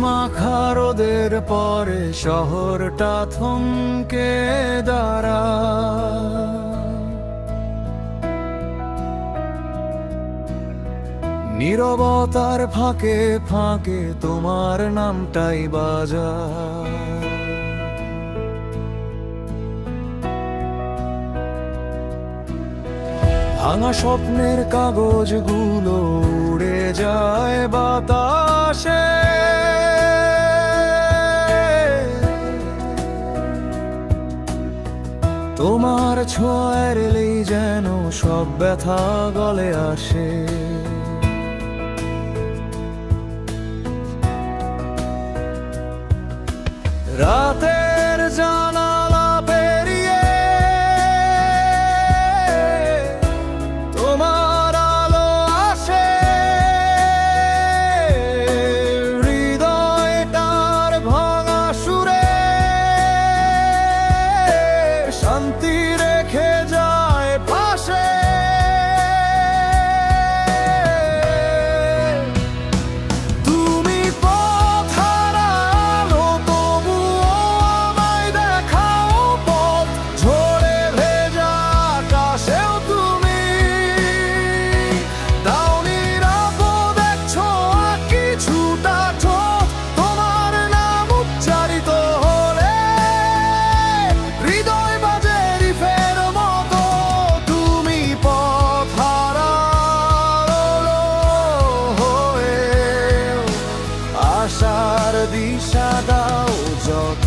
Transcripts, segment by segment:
মাখা রোদের পরে শহরটা থমকে দাঁড়ায়। নীরবতার ফাঁকে ফাঁকে তোমার নামটাই বাজায়। ভাঙা স্বপ্নের কাগজগুলো উড়ে যায় বাতাসে। তোমার ছোঁয়ায় এলেই যেন সব ব্যথা গলে আসে। রাতের জানালা পেরিয়ে তোমার আলো আসে। হৃদয়টার ভাঙা সুরে শান্তি রেখে যায় পাশে। আশার দিশা দাও যত,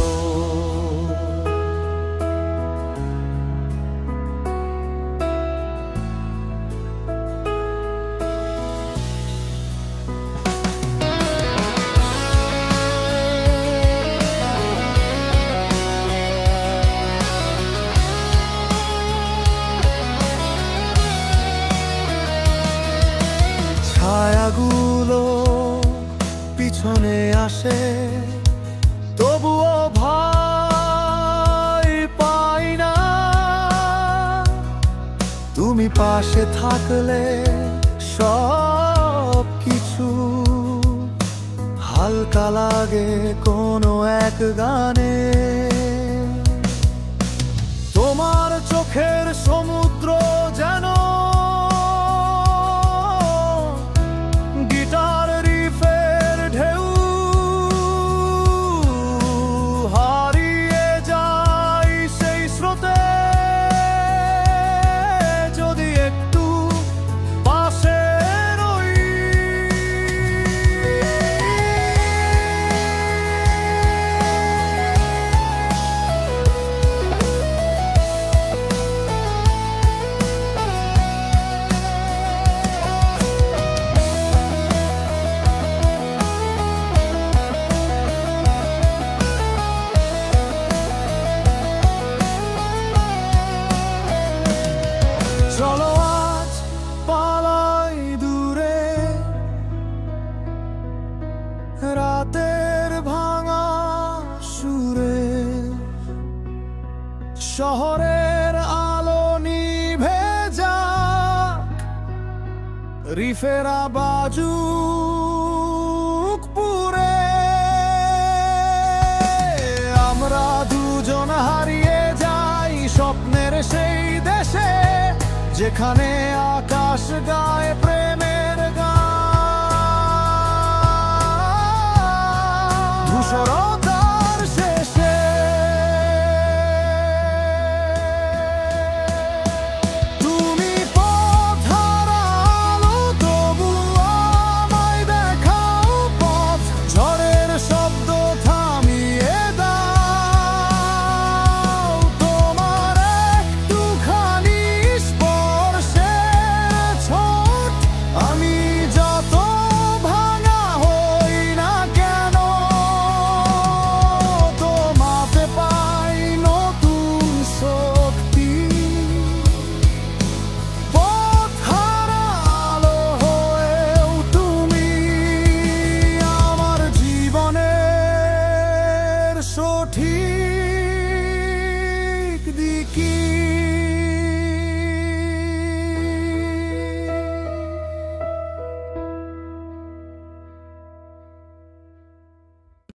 ছায়াগুলো পিছনে আসে তবুও ভয় পাই না। তুমি পাশে থাকলে সব কিছু হালকা লাগে কোনো এক গানে। তোমার চোখের সমুদ্র যেন গিটার রিফের ঢেউ। হারিয়ে যাই সেই স্রোতে যদি একটু পাশে রই। চলো আজ পালাই দূরে, রাতের ভাঙা সুরে। শহরের আলো নিভে যাক, রিফেরা বাজুক পুরে। আমরা দুজন হারিয়ে যাই স্বপ্নের সেই দেশে যেখানে আকাশ গায়ে।